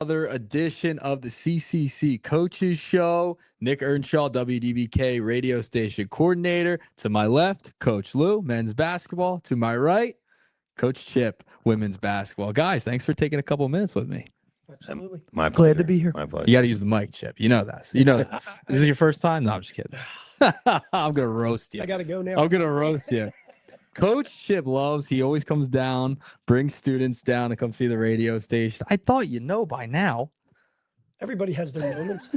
Another edition of the CCC Coaches Show. Nick Earnshaw, WDBK radio station coordinator. To my left, Coach Lou, men's basketball. To my right, Coach Chip, women's basketball. Guys, thanks for taking a couple minutes with me. Absolutely. My pleasure. Glad to be here. My pleasure. You got to use the mic, Chip. You know that. You know this. This is your first time? No, I'm just kidding. I'm going to roast you. I got to go now. I'm going to roast you. Coach Chip loves, he always comes down, brings students down to come see the radio station. I thought you know by now. Everybody has their moments.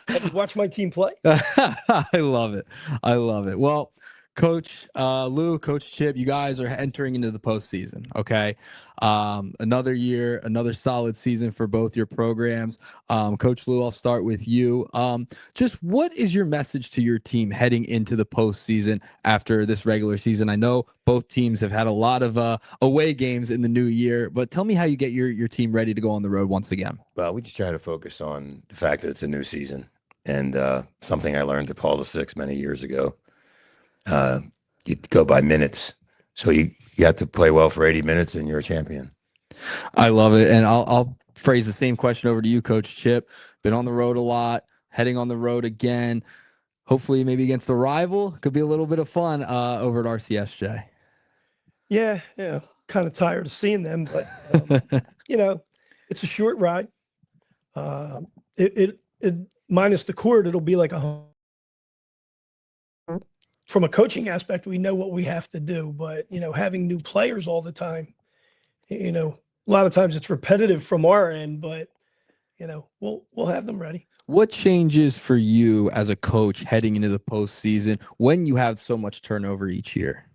Have you watched my team play? I love it. I love it. Well, Coach Lou, Coach Chip, you guys are entering into the postseason, okay? Another year, another solid season for both your programs. Coach Lou, I'll start with you. Just what is your message to your team heading into the postseason after this regular season? I know both teams have had a lot of away games in the new year, but tell me how you get your team ready to go on the road once again. Well, we just try to focus on the fact that it's a new season, and something I learned at Paul VI many years ago. You go by minutes, so you have to play well for 80 minutes, and you're a champion. I love it, and I'll phrase the same question over to you, Coach Chip. Been on the road a lot, heading on the road again. Hopefully, maybe against a rival, could be a little bit of fun over at RCSJ. Yeah, kind of tired of seeing them, but it's a short ride. It minus the court, it'll be like from a coaching aspect, we know what we have to do, but having new players all the time, a lot of times it's repetitive from our end, but we'll have them ready. What changes for you as a coach heading into the postseason when you have so much turnover each year?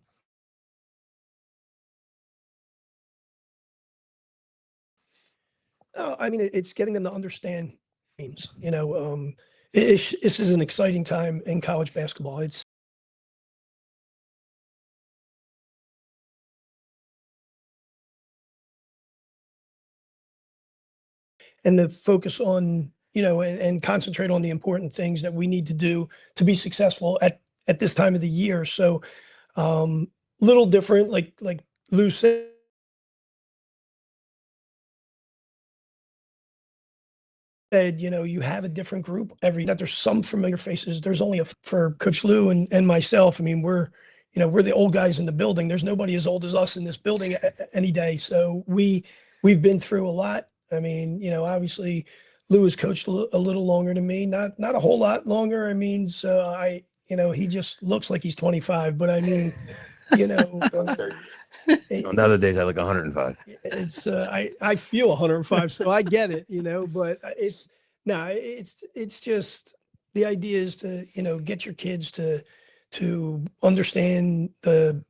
It's getting them to understand teams. This is an exciting time in college basketball. And to focus on, and concentrate on the important things that we need to do to be successful at this time of the year. So, little different, like Lou said, you have a different group that there's some familiar faces. There's only for Coach Lou and myself. I mean, we're the old guys in the building. There's nobody as old as us in this building any day. So we've been through a lot. I mean, obviously Lou has coached a little longer than me, not a whole lot longer. I mean, so he just looks like he's 25, but I mean, on other days I look 105. It's I feel 105, so I get it, but it's just the idea is to, get your kids to understand the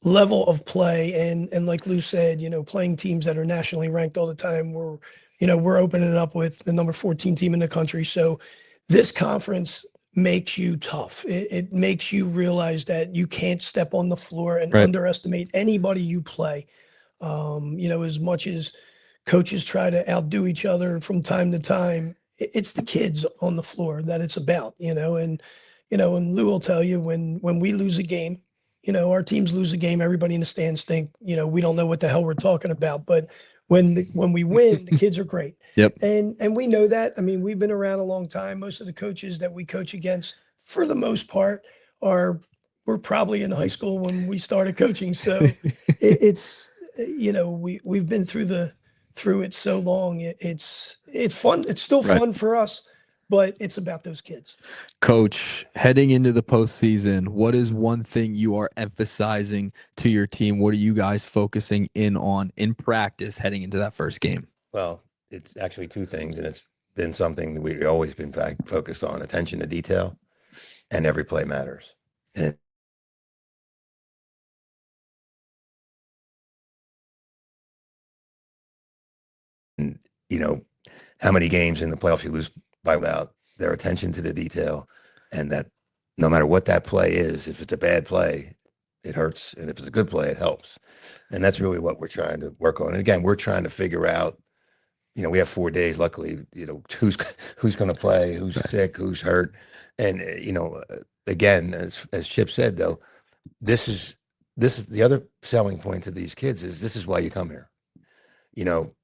level of play and like Lou said, playing teams that are nationally ranked all the time. We're opening up with the number 14 team in the country. So this conference makes you tough. It makes you realize that you can't step on the floor and underestimate anybody you play. As much as coaches try to outdo each other from time to time, it's the kids on the floor that it's about, and Lou will tell you when we lose a game, our teams lose a game, everybody in the stands think, we don't know what the hell we're talking about. But when we win, the kids are great. Yep. And we know that. I mean, we've been around a long time. Most of the coaches that we coach against, for the most part, were probably in high school when we started coaching. So it's we've been through it so long. It's fun. It's still fun for us. But it's about those kids. Coach, heading into the postseason, what is one thing you are emphasizing to your team? What are you guys focusing in on in practice heading into that first game? Well, it's actually two things, and it's been something that we've always been focused on: attention to detail, and every play matters. And how many games in the playoffs you lose by about their attention to the detail, and that no matter what that play is, if it's a bad play, it hurts, and if it's a good play, it helps. And that's really what we're trying to work on. And again, we're trying to figure out, we have 4 days, luckily, who's going to play, who's sick, who's hurt. And, again, as Chip said, though, this is the other selling point to these kids is this is why you come here.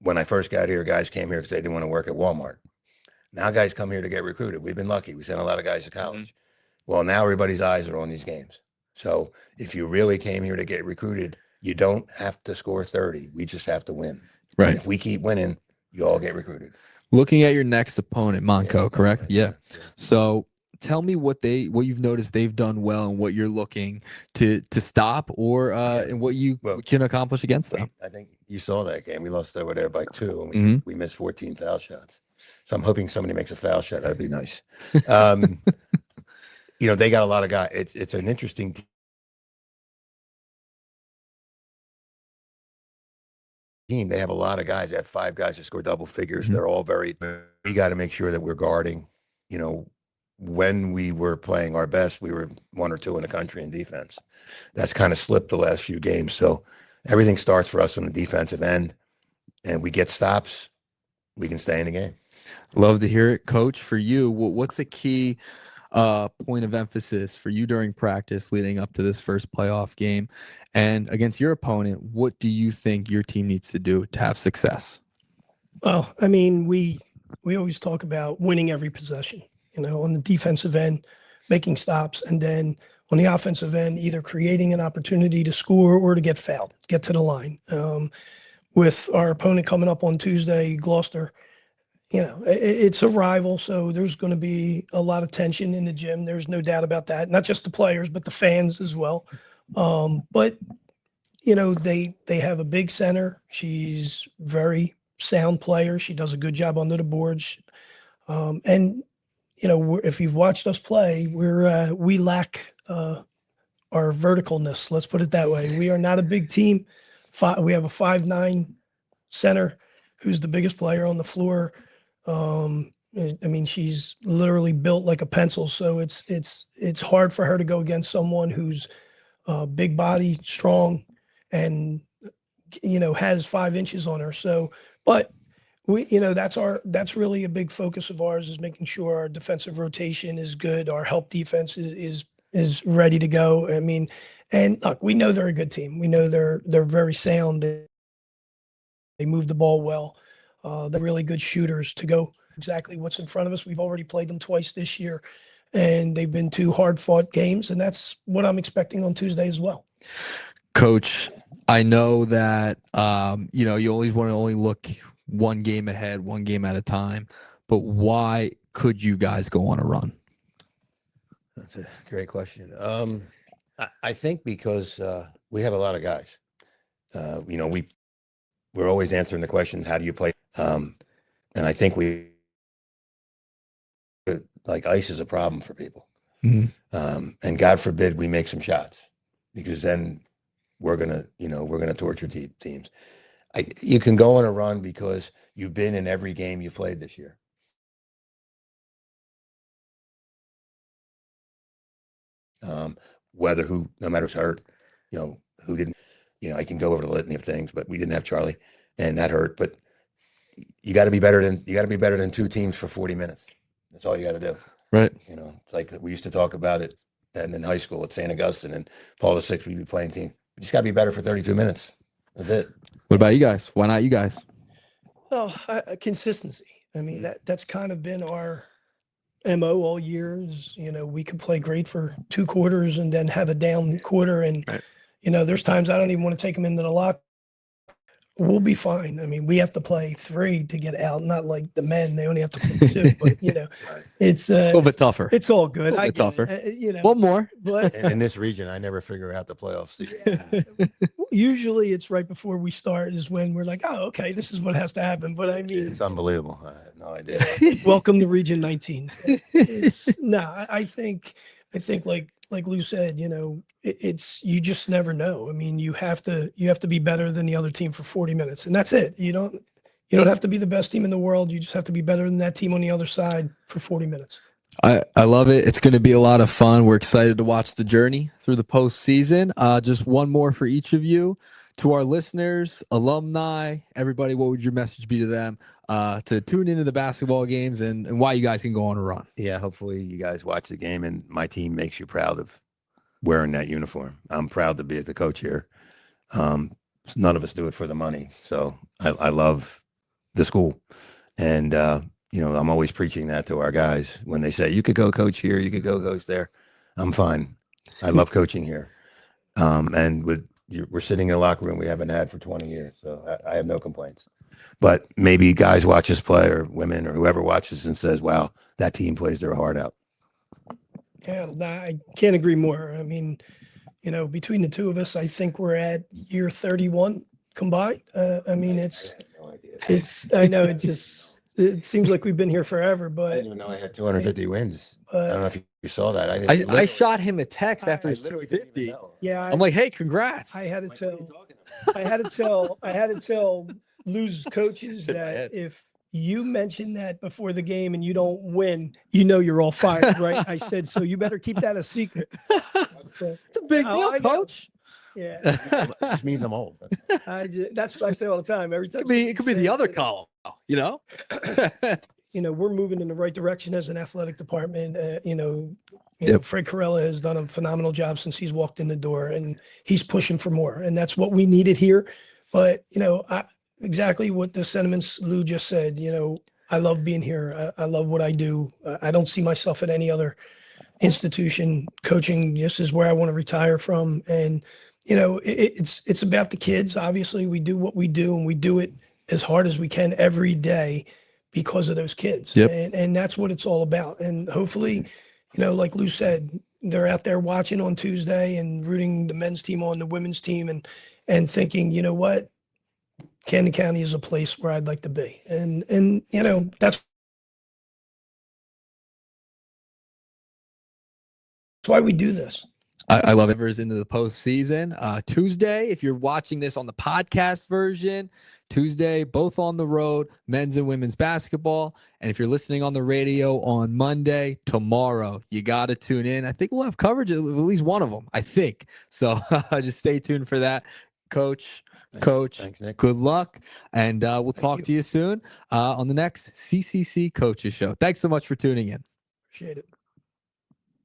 when I first got here, guys came here because they didn't want to work at Walmart. Now guys come here to get recruited. We've been lucky. We sent a lot of guys to college. Well, now everybody's eyes are on these games. So if you really came here to get recruited, you don't have to score 30. We just have to win. Right. And if we keep winning, you all get recruited. Looking at your next opponent, Monco, Yeah, correct? right, Yeah. yeah. So tell me what you've noticed they've done well and what you're looking to stop or and what you can accomplish against them. I think you saw that game. We lost over there by 2 and Mhm. we missed 14 foul shots. So I'm hoping somebody makes a foul shot. That'd be nice. They got a lot of guys. It's an interesting team. They have a lot of guys. They have 5 guys that score double figures. Mhm. They're all we got to make sure that we're guarding. When we were playing our best, we were 1 or 2 in the country in defense. That's kind of slipped the last few games. So everything starts for us on the defensive end, and we get stops, we can stay in the game. Love to hear it, Coach. For you, what's a key point of emphasis for you during practice leading up to this first playoff game? And against your opponent, what do you think your team needs to do to have success? Well, I mean, we always talk about winning every possession, on the defensive end, making stops, and then on the offensive end, either creating an opportunity to score or to get fouled, get to the line. With our opponent coming up on Tuesday, Gloucester, it's a rival, so there's going to be a lot of tension in the gym. There's no doubt about that. Not just the players, but the fans as well. But they have a big center. She's very sound player. She does a good job under the boards. And if you've watched us play, we lack our verticalness. Let's put it that way. We are not a big team. We have a 5'9" center who's the biggest player on the floor. I mean, she's literally built like a pencil. So it's hard for her to go against someone who's big body, strong, and has 5 inches on her. So, but that's really a big focus of ours, is making sure our defensive rotation is good. Our help defense is ready to go. I mean, and look, we know they're a good team. We know they're very sound. They move the ball well. They're really good shooters to go exactly what's in front of us. We've already played them twice this year, and they've been 2 hard-fought games, and that's what I'm expecting on Tuesday as well. Coach, I know that you always want to only look one game ahead, one game at a time, but why could you guys go on a run? That's a great question. I think because we have a lot of guys. We're always answering the questions, how do you play? And I think like ice is a problem for people. Mm-hmm. And God forbid we make some shots, because then we're going to torture teams. You can go on a run because you've been in every game you played this year. No matter who's hurt, who didn't, I can go over the litany of things, but we didn't have Charlie, and that hurt. But you got to be better than 2 teams for 40 minutes. That's all you got to do. Right. It's like we used to talk about it, and in high school at St. Augustine and Paul VI, we'd be playing team. We just got to be better for 32 minutes. That's it. What about you guys? Why not you guys? Well, consistency. I mean, that's kind of been our MO all year. Is, we could play great for 2 quarters and then have a down quarter. And, right. There's times I don't even want to take them into the locker. We'll be fine. I mean, we have to play 3 to get out, not like the men. They only have to play 2, but Right. It's a little bit tougher. It's all good. A little bit tougher. It, one more. But in this region, I never figure out the playoffs. Usually it's right before we start is when we're like, oh, okay, this is what has to happen. But I mean, it's unbelievable. I had no idea. Welcome to Region 19. I think like Lou said, it's you just never know. I mean, you have to be better than the other team for 40 minutes, and that's it. You don't have to be the best team in the world. You just have to be better than that team on the other side for 40 minutes. I love it. It's going to be a lot of fun. We're excited to watch the journey through the postseason. Just one more for each of you. To our listeners, alumni, everybody, what would your message be to them to tune into the basketball games and why you guys can go on a run? Yeah, hopefully you guys watch the game and my team makes you proud of wearing that uniform. I'm proud to be the coach here. none of us do it for the money. So I love the school. And, I'm always preaching that to our guys when they say, you could go coach here, you could go coach there. I'm fine. I love coaching here. And we're sitting in a locker room we haven't had for 20 years. So I have no complaints. But maybe guys watch us play, or women, or whoever watches and says, wow, that team plays their heart out. Yeah, I can't agree more. I mean, between the two of us, I think we're at year 31 combined. I mean, I know it seems like we've been here forever, I but didn't even know I had 250 wins. I but don't know if you saw that. I shot him a text after his literally didn't even 250. know. yeah, I'm like, hey, congrats. I had to Like, what are you tell, talking about? I had to tell Lou's coaches In my that head. if you mention that before the game and you don't win, you're all fired, right? I said, so you better keep that a secret. So, It's a big Oh, deal, I know. coach. yeah, It just means I'm old. that's what I say all the time. Every time It could be somebody the says, other column, you know? we're moving in the right direction as an athletic department. Yep. Fred Carella has done a phenomenal job since he's walked in the door, and he's pushing for more, and that's what we needed here. But exactly what the sentiments Lou just said. I love being here. I love what I do. I don't see myself at any other institution. Coaching just is where I want to retire from, and it's about the kids. Obviously, we do what we do, and we do it as hard as we can every day because of those kids. Yep. And that's what it's all about. And hopefully, like Lou said, they're out there watching on Tuesday and rooting the men's team on, the women's team, and thinking, you know what, Camden County is a place where I'd like to be. And that's why we do this. I love it. Into the postseason. Tuesday, if you're watching this on the podcast version, Tuesday, both on the road, men's and women's basketball. And if you're listening on the radio on Monday, tomorrow, you got to tune in. I think we'll have coverage of at least one of them, I think. So just stay tuned for that. Coach, Thanks, Nick. good luck. And we'll talk to you soon on the next CCC Coaches Show. Thanks so much for tuning in. Appreciate it.